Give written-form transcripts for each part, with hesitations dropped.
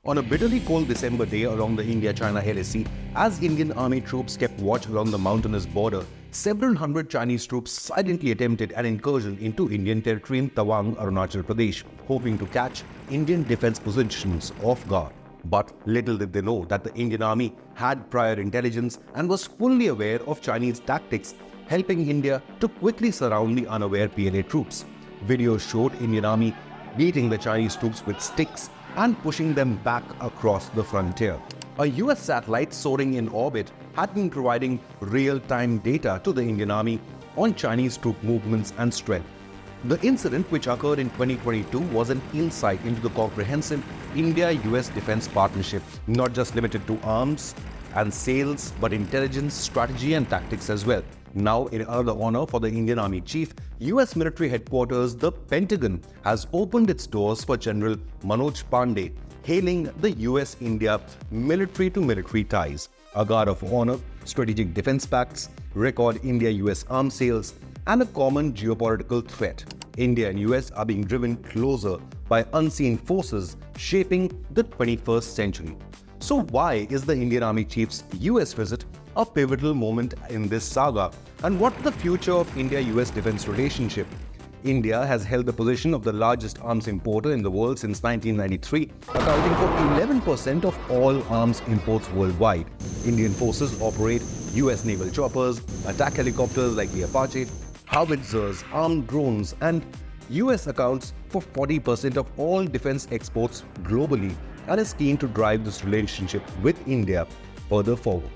On a bitterly cold December day along the India China LAC, as Indian army troops kept watch along the mountainous border, several hundred Chinese troops silently attempted an incursion into Indian territory in Tawang, Arunachal Pradesh, hoping to catch Indian defense positions off guard. But little did they know that the Indian army had prior intelligence and was fully aware of Chinese tactics, helping India to quickly surround the unaware PLA troops. Videos showed Indian army beating the Chinese troops with sticks and pushing them back across the frontier. A US satellite soaring in orbit had been providing real-time data to the Indian army on Chinese troop movements and strength. The incident, which occurred in 2022, was an insight into the comprehensive India-US defense partnership, not just limited to arms and sales, but intelligence, strategy and tactics as well. Now, in another honor for the Indian Army Chief, US military headquarters, the Pentagon, has opened its doors for General Manoj Pandey, hailing the US-India military-to-military ties, a guard of honor, strategic defense pacts, record India-US arms sales, and a common geopolitical threat. India and US are being driven closer by unseen forces shaping the 21st century. So why is the Indian Army Chief's US visit a pivotal moment in this saga? And what's the future of India-US defense relationship? India has held the position of the largest arms importer in the world since 1993, accounting for 11% of all arms imports worldwide. Indian forces operate US naval choppers, attack helicopters like the Apache, howitzers, armed drones, and US accounts for 40% of all defense exports globally and is keen to drive this relationship with India further forward.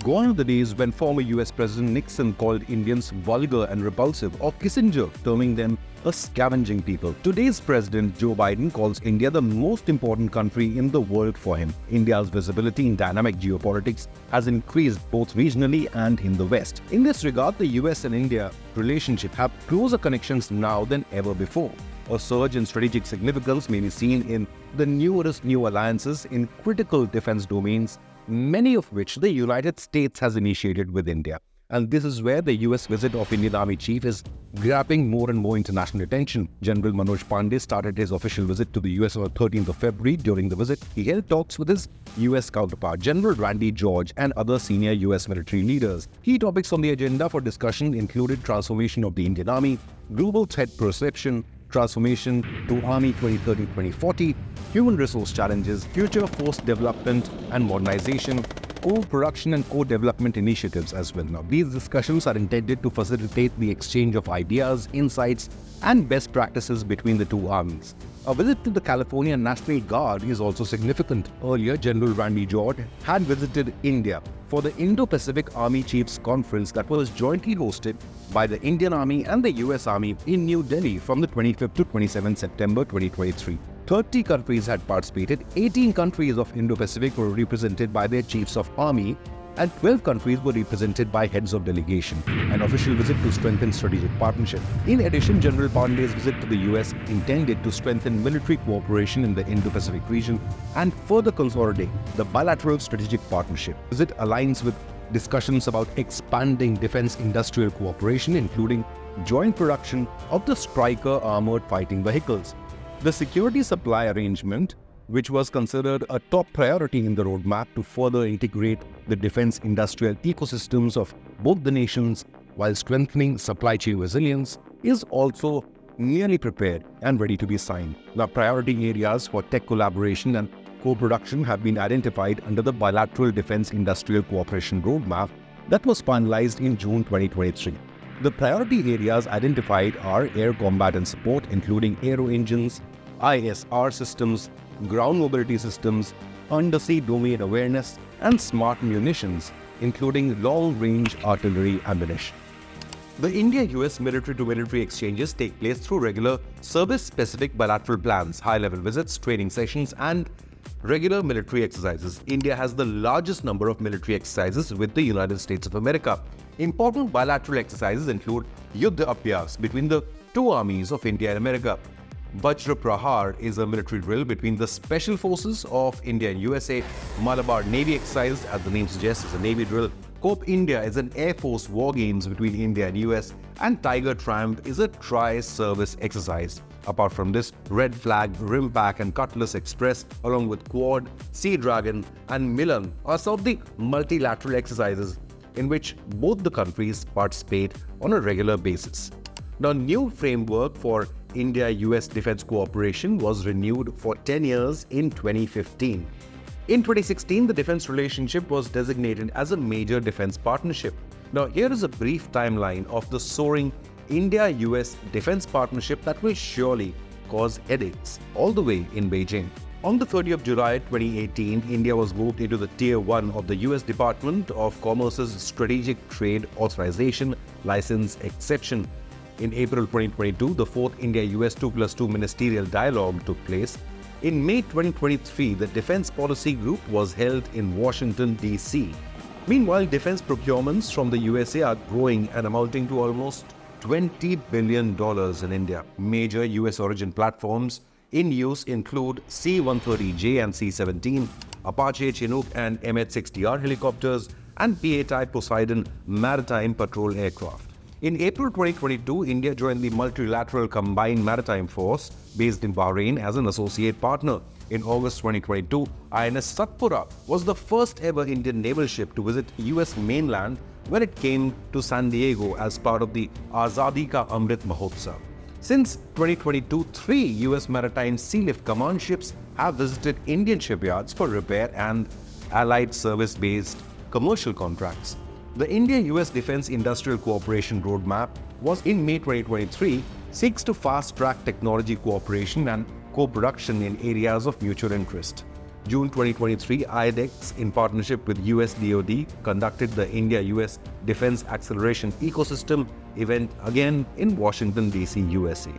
Gone are the days when former US President Nixon called Indians vulgar and repulsive, or Kissinger terming them a scavenging people. Today's President Joe Biden calls India the most important country in the world for him. India's visibility in dynamic geopolitics has increased both regionally and in the West. In this regard, the US and India relationship have closer connections now than ever before. A surge in strategic significance may be seen in the numerous new alliances in critical defense domains, many of which the United States has initiated with India. And this is where the US visit of Indian Army Chief is grabbing more and more international attention. General Manoj Pandey started his official visit to the US on the 13th of February. During the visit, he held talks with his US counterpart, General Randy George, and other senior US military leaders. Key topics on the agenda for discussion included transformation of the Indian Army, global threat perception, transformation to Army 2030-2040, human resource challenges, future force development and modernization, co-production and co-development initiatives as well. Now, these discussions are intended to facilitate the exchange of ideas, insights, and best practices between the two armies. A visit to the California National Guard is also significant. Earlier, General Randy George had visited India for the Indo-Pacific Army Chiefs Conference that was jointly hosted by the Indian Army and the US Army in New Delhi from the 25th to 27th September 2023. 30 countries had participated, 18 countries of Indo-Pacific were represented by their chiefs of army, and 12 countries were represented by heads of delegation, an official visit to strengthen strategic partnership. In addition, General Pandey's visit to the US intended to strengthen military cooperation in the Indo-Pacific region and further consolidate the bilateral strategic partnership. The visit aligns with discussions about expanding defense industrial cooperation, including joint production of the Stryker armored fighting vehicles. The security supply arrangement, which was considered a top priority in the roadmap to further integrate the defense industrial ecosystems of both the nations while strengthening supply chain resilience, is also nearly prepared and ready to be signed. The priority areas for tech collaboration and co-production have been identified under the Bilateral Defense Industrial Cooperation Roadmap that was finalized in June 2023. The priority areas identified are air combat and support, including aero engines, ISR systems, ground mobility systems, undersea domain awareness, and smart munitions, including long-range artillery ammunition. The India-US military-to-military exchanges take place through regular service-specific bilateral plans, high-level visits, training sessions, and regular military exercises. India has the largest number of military exercises with the United States of America. Important bilateral exercises include Yuddha Abhyas between the two armies of India and America. Vajra Prahar is a military drill between the Special Forces of India and USA. Malabar Navy exercise, as the name suggests, is a Navy drill. COPE India is an Air Force war games between India and US. And Tiger Triumph is a tri-service exercise. Apart from this, Red Flag, Rimpak and Cutlass Express, along with Quad, Sea Dragon and Milan are some of the multilateral exercises in which both the countries participate on a regular basis. Now, new framework for India-US defense cooperation was renewed for 10 years in 2015. In 2016, the defense relationship was designated as a major defense partnership. Now, here is a brief timeline of the soaring India-US defense partnership that will surely cause headaches all the way in Beijing. On the 30th of July 2018, India was moved into the Tier 1 of the US Department of Commerce's Strategic Trade Authorization License Exception. In April 2022, the 4th India-US 2+2 Ministerial Dialogue took place. In May 2023, the Defense Policy Group was held in Washington, D.C. Meanwhile, defense procurements from the USA are growing and amounting to almost $20 billion in India. Major US origin platforms in use include C-130J and C-17, Apache Chinook and MH-60R helicopters, and PA-type Poseidon maritime patrol aircraft. In April 2022, India joined the Multilateral Combined Maritime Force based in Bahrain as an associate partner. In August 2022, INS Satpura was the first ever Indian naval ship to visit US mainland when it came to San Diego as part of the Azadi Ka Amrit Mahotsav. Since 2022, 3 US Maritime Sealift Command ships have visited Indian shipyards for repair and allied service-based commercial contracts. The India-US Defense Industrial Cooperation Roadmap was in May 2023 seeks to fast-track technology cooperation and co-production in areas of mutual interest. June 2023, IDEX, in partnership with US DoD, conducted the India-US Defense Acceleration Ecosystem event again in Washington, D.C., USA.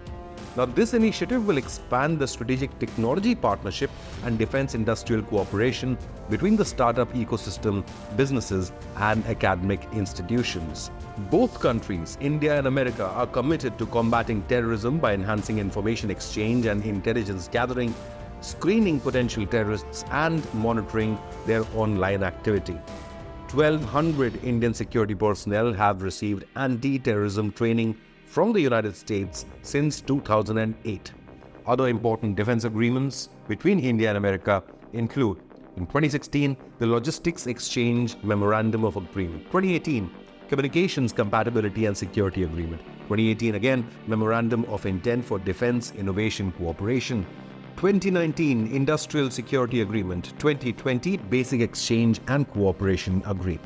Now, this initiative will expand the strategic technology partnership and defense industrial cooperation between the startup ecosystem, businesses, and academic institutions. Both countries, India and America, are committed to combating terrorism by enhancing information exchange and intelligence gathering, screening potential terrorists, and monitoring their online activity. 1,200 Indian security personnel have received anti-terrorism training from the United States since 2008. Other important defense agreements between India and America include, in 2016, the Logistics Exchange Memorandum of Agreement. 2018, Communications Compatibility and Security Agreement. 2018 again, Memorandum of Intent for Defense Innovation Cooperation. 2019, Industrial Security Agreement. 2020, Basic Exchange and Cooperation Agreement.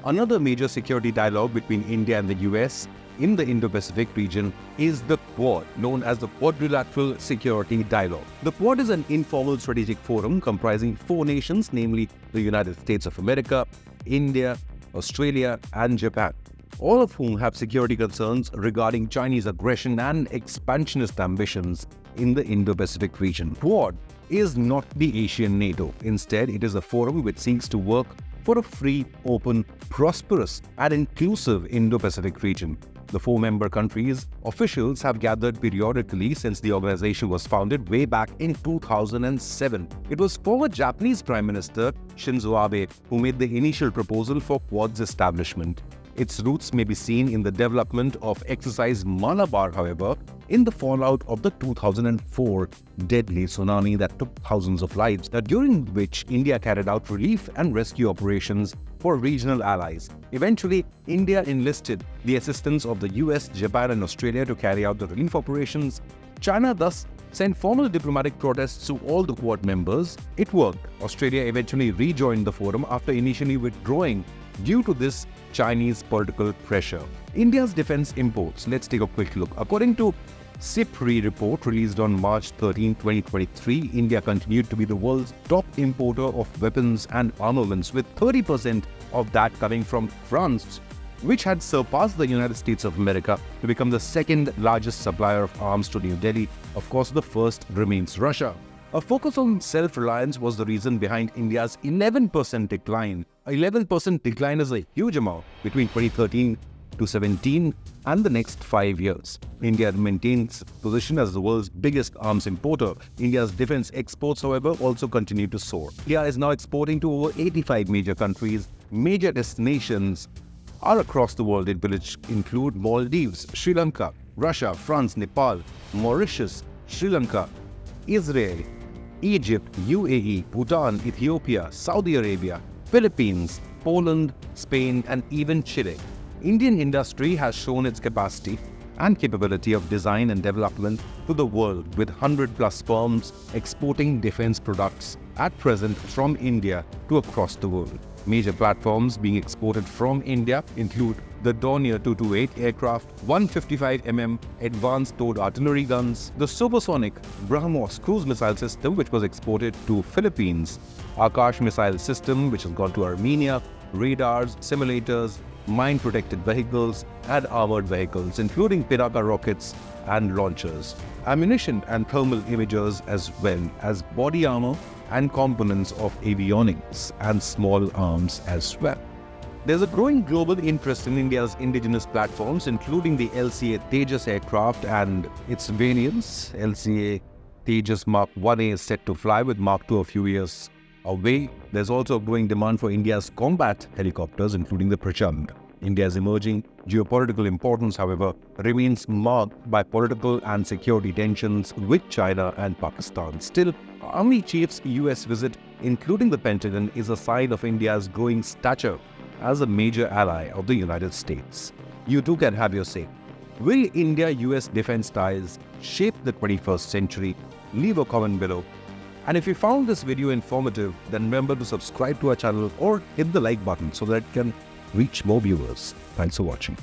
Another major security dialogue between India and the US in the Indo-Pacific region is the Quad, known as the Quadrilateral Security Dialogue. The Quad is an informal strategic forum comprising 4 nations, namely the United States of America, India, Australia, and Japan, all of whom have security concerns regarding Chinese aggression and expansionist ambitions in the Indo-Pacific region. Quad is not the Asian NATO. Instead, it is a forum which seeks to work for a free, open, prosperous, and inclusive Indo-Pacific region. The 4 member countries' officials have gathered periodically since the organization was founded way back in 2007. It was former Japanese Prime Minister Shinzo Abe who made the initial proposal for Quad's establishment. Its roots may be seen in the development of Exercise Malabar, however, in the fallout of the 2004 deadly tsunami that took thousands of lives, during which India carried out relief and rescue operations for regional allies. Eventually, India enlisted the assistance of the US, Japan, and Australia to carry out the relief operations. China thus sent formal diplomatic protests to all the Quad members. It worked. Australia eventually rejoined the forum after initially withdrawing due to this Chinese political pressure. India's defense imports. Let's take a quick look. According to SIPRI report released on March 13, 2023, India continued to be the world's top importer of weapons and armaments, with 30% of that coming from France, which had surpassed the United States of America to become the second largest supplier of arms to New Delhi. Of course, the first remains Russia. A focus on self-reliance was the reason behind India's 11% decline. 11% decline is a huge amount between 2013 to 17 and the next 5 years. India maintains its position as the world's biggest arms importer. India's defense exports, however, also continue to soar. India is now exporting to over 85 major countries. Major destinations are across the world, which include Maldives, Sri Lanka, Russia, France, Nepal, Mauritius, Sri Lanka, Israel, Egypt, UAE, Bhutan, Ethiopia, Saudi Arabia, Philippines, Poland, Spain, and even Chile. Indian industry has shown its capacity and capability of design and development to the world, with 100+ firms exporting defense products at present from India to across the world. Major platforms being exported from India include the Dornier 228 aircraft, 155mm advanced towed artillery guns, the supersonic BrahMos cruise missile system, which was exported to Philippines, Akash missile system, which has gone to Armenia, radars, simulators, mine-protected vehicles, and armored vehicles, including Pinaka rockets and launchers, ammunition and thermal imagers, as well as body armor and components of avionics and small arms as well. There's a growing global interest in India's indigenous platforms, including the LCA Tejas aircraft and its variants. LCA Tejas Mark 1A is set to fly, with Mark 2 a few years away. There's also a growing demand for India's combat helicopters, including the Prachand. India's emerging geopolitical importance, however, remains marked by political and security tensions with China and Pakistan. Still, Army Chief's US visit, including the Pentagon, is a sign of India's growing stature as a major ally of the United States. You too can have your say. Will India-US defense ties shape the 21st century? Leave a comment below. And if you found this video informative, then remember to subscribe to our channel or hit the like button so that it can reach more viewers. Thanks for watching.